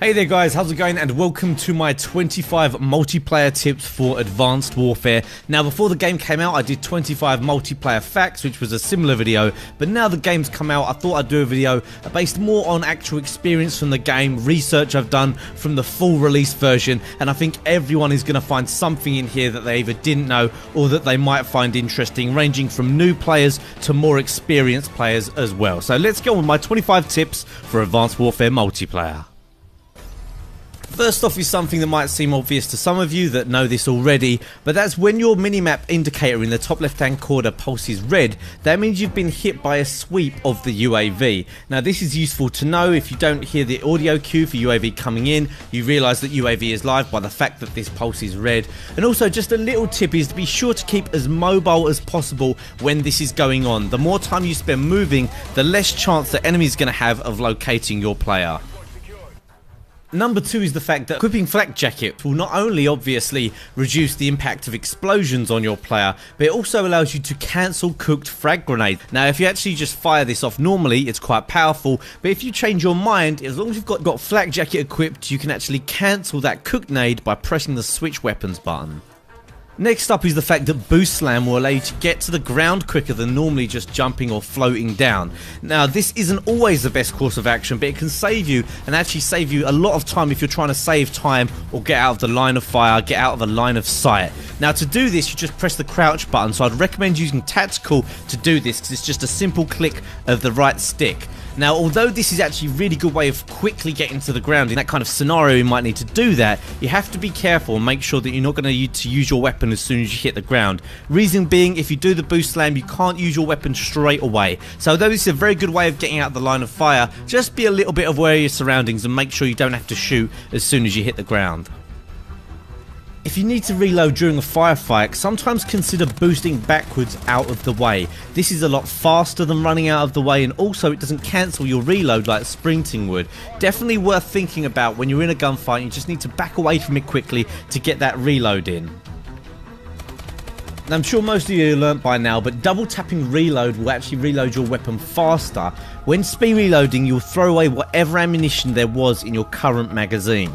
Hey there guys, how's it going, and welcome to my 25 multiplayer tips for Advanced Warfare. Now before the game came out I did 25 multiplayer facts, which was a similar video, but now the game's come out I thought I'd do a video based more on actual experience from the game, research I've done from the full release version, and I think everyone is going to find something in here that they either didn't know or that they might find interesting, ranging from new players to more experienced players as well. So let's go with my 25 tips for Advanced Warfare multiplayer. First off is something that might seem obvious to some of you that know this already, but that's when your minimap indicator in the top left hand corner pulses red, that means you've been hit by a sweep of the UAV. Now this is useful to know. If you don't hear the audio cue for UAV coming in, you realise that UAV is live by the fact that this pulse is red. And also just a little tip is to be sure to keep as mobile as possible when this is going on. The more time you spend moving, the less chance the enemy is going to have of locating your player. Number 2 is the fact that equipping flak jacket will not only obviously reduce the impact of explosions on your player, but it also allows you to cancel cooked frag grenades. Now if you actually just fire this off normally, it's quite powerful, but if you change your mind, as long as you've got flak jacket equipped, you can actually cancel that cooked nade by pressing the switch weapons button. Next up is the fact that Boost Slam will allow you to get to the ground quicker than normally just jumping or floating down. Now this isn't always the best course of action, but it can save you and actually save you a lot of time if you're trying to save time or get out of the line of fire, get out of the line of sight. Now to do this you just press the crouch button, so I'd recommend using tactical to do this because it's just a simple click of the right stick. Now although this is actually a really good way of quickly getting to the ground, in that kind of scenario you might need to do that, you have to be careful and make sure that you're not going to use your weapon as soon as you hit the ground. Reason being, if you do the boost slam you can't use your weapon straight away. So although this is a very good way of getting out of the line of fire, just be a little bit aware of your surroundings and make sure you don't have to shoot as soon as you hit the ground. If you need to reload during a firefight, sometimes consider boosting backwards out of the way. This is a lot faster than running out of the way, and also it doesn't cancel your reload like sprinting would. Definitely worth thinking about when you're in a gunfight. You just need to back away from it quickly to get that reload in. I'm sure most of you have learnt by now, but double tapping reload will actually reload your weapon faster. When speed reloading, you'll throw away whatever ammunition there was in your current magazine.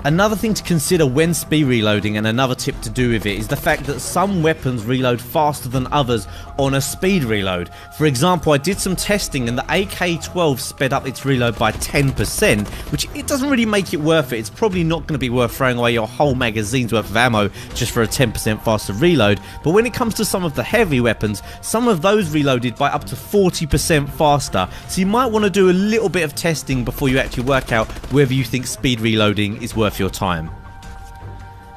Another thing to consider when speed reloading, and another tip to do with it, is the fact that some weapons reload faster than others on a speed reload. For example, I did some testing and the AK-12 sped up its reload by 10%, which it doesn't really make it worth it. It's probably not going to be worth throwing away your whole magazine's worth of ammo just for a 10% faster reload. But when it comes to some of the heavy weapons, some of those reloaded by up to 40% faster. So you might want to do a little bit of testing before you actually work out whether you think speed reloading is worth your time.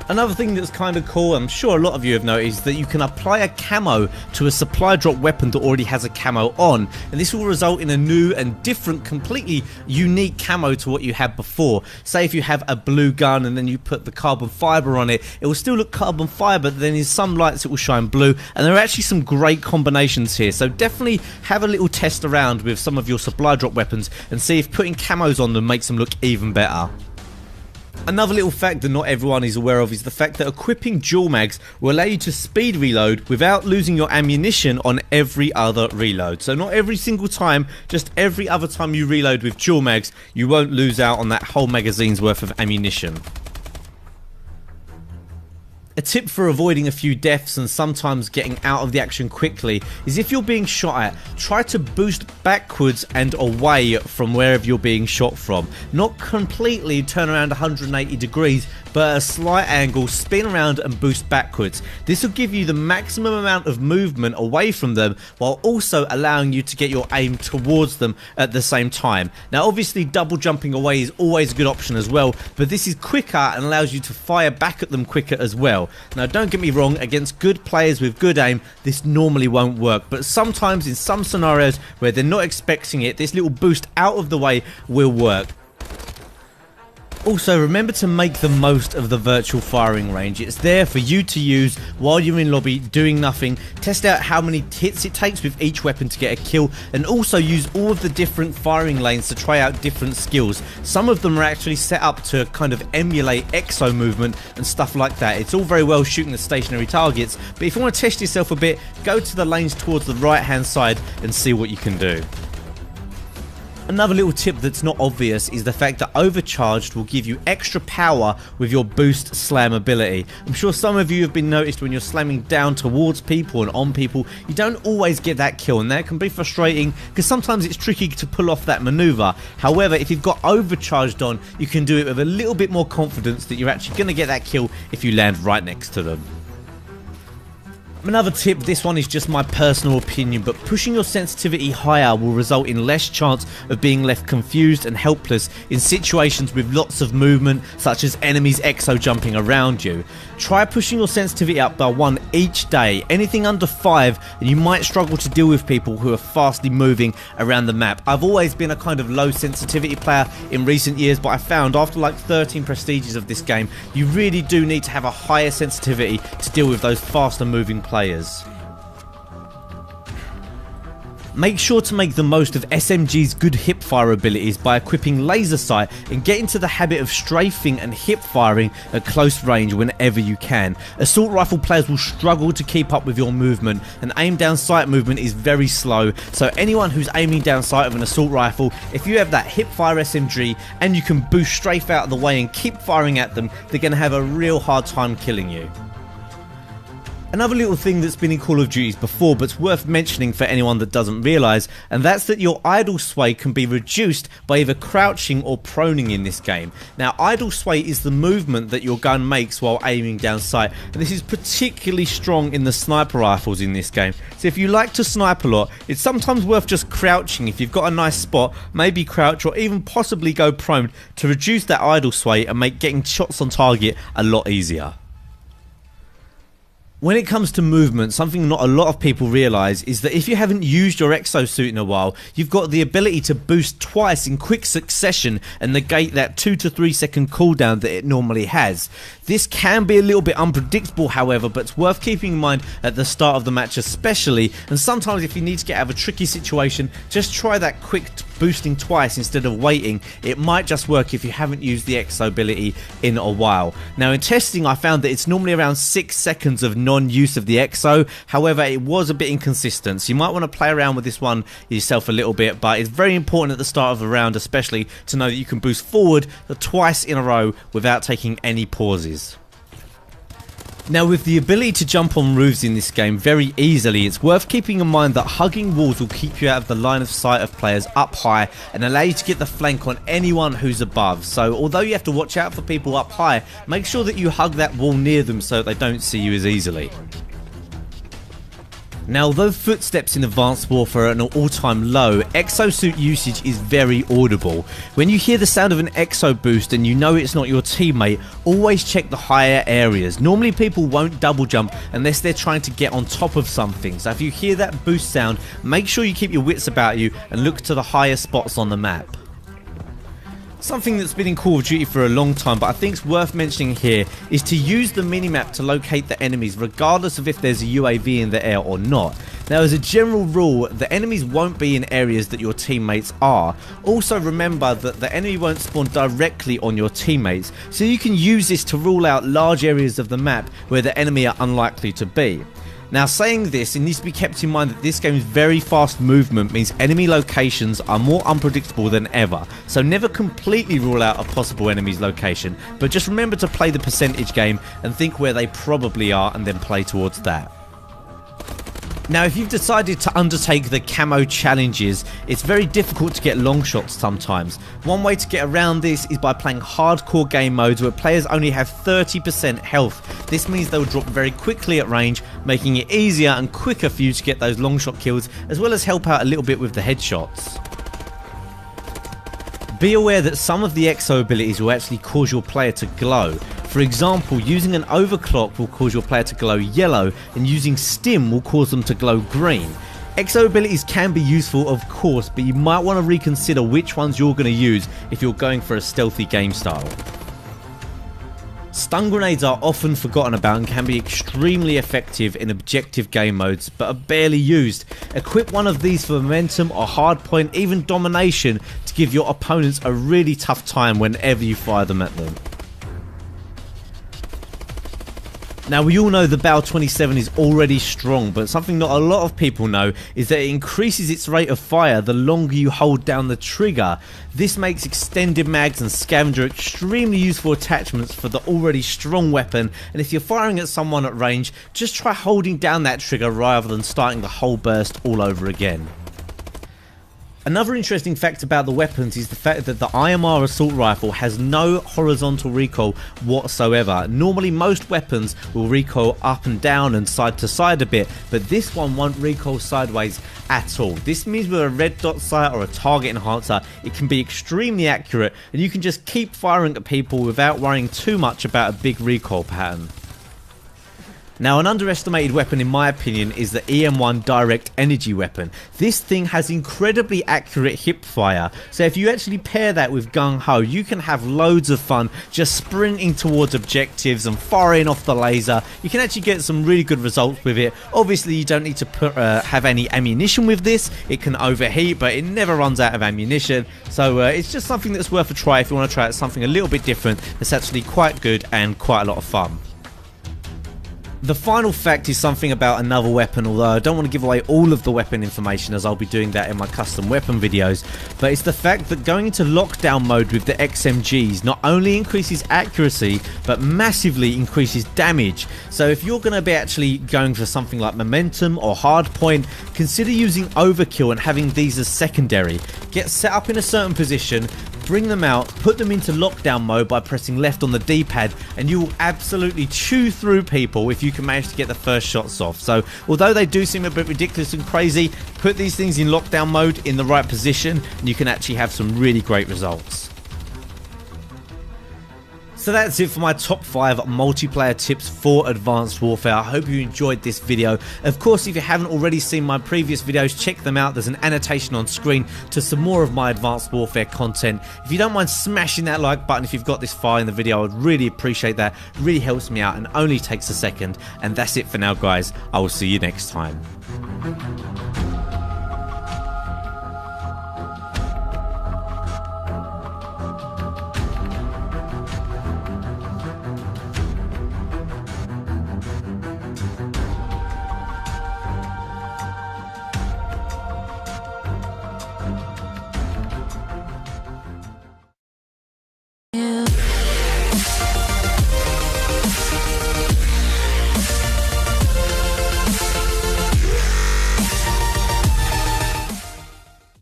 Another thing that's kind of cool, I'm sure a lot of you have noticed, that you can apply a camo to a supply drop weapon that already has a camo on, and this will result in a new and different, completely unique camo to what you had before. Say if you have a blue gun and then you put the carbon fiber on it, it will still look carbon fiber, but then in some lights it will shine blue, and there are actually some great combinations here. So definitely have a little test around with some of your supply drop weapons and see if putting camos on them makes them look even better. Another little fact that not everyone is aware of is the fact that equipping dual mags will allow you to speed reload without losing your ammunition on every other reload. So not every single time, just every other time you reload with dual mags, you won't lose out on that whole magazine's worth of ammunition. A tip for avoiding a few deaths and sometimes getting out of the action quickly is if you're being shot at, try to boost backwards and away from wherever you're being shot from. Not completely turn around 180 degrees, but at a slight angle, spin around and boost backwards. This will give you the maximum amount of movement away from them while also allowing you to get your aim towards them at the same time. Now obviously double jumping away is always a good option as well, but this is quicker and allows you to fire back at them quicker as well. Now don't get me wrong, against good players with good aim this normally won't work, but sometimes in some scenarios where they're not expecting it, this little boost out of the way will work. Also, remember to make the most of the virtual firing range. It's there for you to use while you're in lobby doing nothing. Test out how many hits it takes with each weapon to get a kill, and also use all of the different firing lanes to try out different skills. Some of them are actually set up to kind of emulate exo movement and stuff like that. It's all very well shooting the stationary targets, but if you want to test yourself a bit, go to the lanes towards the right hand side and see what you can do. Another little tip that's not obvious is the fact that Overcharged will give you extra power with your boost slam ability. I'm sure some of you have been noticed when you're slamming down towards people and on people, you don't always get that kill, and that can be frustrating because sometimes it's tricky to pull off that maneuver. However, if you've got Overcharged on, you can do it with a little bit more confidence that you're actually going to get that kill if you land right next to them. Another tip, this one is just my personal opinion, but pushing your sensitivity higher will result in less chance of being left confused and helpless in situations with lots of movement, such as enemies exo jumping around you. Try pushing your sensitivity up by 1 each day. Anything under 5 and you might struggle to deal with people who are fastly moving around the map. I've always been a kind of low sensitivity player in recent years, but I found after like 13 prestiges of this game, you really do need to have a higher sensitivity to deal with those faster moving players. Make sure to make the most of SMG's good hipfire abilities by equipping laser sight and get into the habit of strafing and hip firing at close range whenever you can. Assault rifle players will struggle to keep up with your movement, and aim down sight movement is very slow, so anyone who's aiming down sight of an assault rifle, if you have that hipfire SMG and you can boost strafe out of the way and keep firing at them, they're going to have a real hard time killing you. Another little thing that's been in Call of Duties before but's worth mentioning for anyone that doesn't realise, and that's that your idle sway can be reduced by either crouching or proning in this game. Now, idle sway is the movement that your gun makes while aiming down sight, and this is particularly strong in the sniper rifles in this game. So if you like to snipe a lot, it's sometimes worth just crouching. If you've got a nice spot, maybe crouch or even possibly go prone to reduce that idle sway and make getting shots on target a lot easier. When it comes to movement, something not a lot of people realise is that if you haven't used your exosuit in a while, you've got the ability to boost twice in quick succession and negate that 2 to 3 second cooldown that it normally has. This can be a little bit unpredictable, however, but it's worth keeping in mind at the start of the match especially, and sometimes if you need to get out of a tricky situation, just try that quick boosting twice instead of waiting. It might just work if you haven't used the exo ability in a while. Now in testing I found that it's normally around 6 seconds of non-use of the exo, however it was a bit inconsistent, so you might want to play around with this one yourself a little bit, but it's very important at the start of the round especially to know that you can boost forward twice in a row without taking any pauses. Now with the ability to jump on roofs in this game very easily, it's worth keeping in mind that hugging walls will keep you out of the line of sight of players up high and allow you to get the flank on anyone who's above. So although you have to watch out for people up high, make sure that you hug that wall near them so that they don't see you as easily. Now although footsteps in Advanced Warfare are at an all-time low, exosuit usage is very audible. When you hear the sound of an exo boost and you know it's not your teammate, always check the higher areas. Normally people won't double jump unless they're trying to get on top of something, so if you hear that boost sound, make sure you keep your wits about you and look to the higher spots on the map. Something that's been in Call of Duty for a long time but I think it's worth mentioning here is to use the minimap to locate the enemies regardless of if there's a UAV in the air or not. Now as a general rule, the enemies won't be in areas that your teammates are. Also remember that the enemy won't spawn directly on your teammates, so you can use this to rule out large areas of the map where the enemy are unlikely to be. Now saying this, it needs to be kept in mind that this game's very fast movement means enemy locations are more unpredictable than ever, so never completely rule out a possible enemy's location, but just remember to play the percentage game and think where they probably are and then play towards that. Now if you've decided to undertake the camo challenges, it's very difficult to get long shots sometimes. One way to get around this is by playing hardcore game modes where players only have 30% health. This means they'll drop very quickly at range, making it easier and quicker for you to get those long shot kills, as well as help out a little bit with the headshots. Be aware that some of the exo abilities will actually cause your player to glow. For example, using an overclock will cause your player to glow yellow, and using stim will cause them to glow green. Exo abilities can be useful of course, but you might want to reconsider which ones you're going to use if you're going for a stealthy game style. Stun grenades are often forgotten about and can be extremely effective in objective game modes, but are barely used. Equip one of these for momentum or hardpoint, even domination, to give your opponents a really tough time whenever you fire them at them. Now we all know the Bal 27 is already strong, but something not a lot of people know is that it increases its rate of fire the longer you hold down the trigger. This makes extended mags and scavenger extremely useful attachments for the already strong weapon, and if you're firing at someone at range, just try holding down that trigger rather than starting the whole burst all over again. Another interesting fact about the weapons is the fact that the IMR assault rifle has no horizontal recoil whatsoever. Normally most weapons will recoil up and down and side to side a bit, but this one won't recoil sideways at all. This means with a red dot sight or a target enhancer, it can be extremely accurate and you can just keep firing at people without worrying too much about a big recoil pattern. Now, an underestimated weapon in my opinion is the EM1 direct energy weapon. This thing has incredibly accurate hip fire, so if you actually pair that with Gung Ho, you can have loads of fun just sprinting towards objectives and firing off the laser. You can actually get some really good results with it. Obviously you don't need to have any ammunition with this, it can overheat but it never runs out of ammunition, so it's just something that's worth a try if you want to try out something a little bit different that's actually quite good and quite a lot of fun. The final fact is something about another weapon, although I don't want to give away all of the weapon information as I'll be doing that in my custom weapon videos, but it's the fact that going into lockdown mode with the XMGs not only increases accuracy but massively increases damage. So if you're going to be actually going for something like momentum or hardpoint, consider using overkill and having these as secondary. Get set up in a certain position, bring them out, put them into lockdown mode by pressing left on the D-pad, and you will absolutely chew through people if you can manage to get the first shots off. So although they do seem a bit ridiculous and crazy, put these things in lockdown mode in the right position and you can actually have some really great results. So that's it for my top 5 multiplayer tips for Advanced Warfare. I hope you enjoyed this video. Of course, if you haven't already seen my previous videos, check them out. There's an annotation on screen to some more of my Advanced Warfare content. If you don't mind smashing that like button if you've got this far in the video, I would really appreciate that. It really helps me out and only takes a second. And that's it for now, guys. I will see you next time.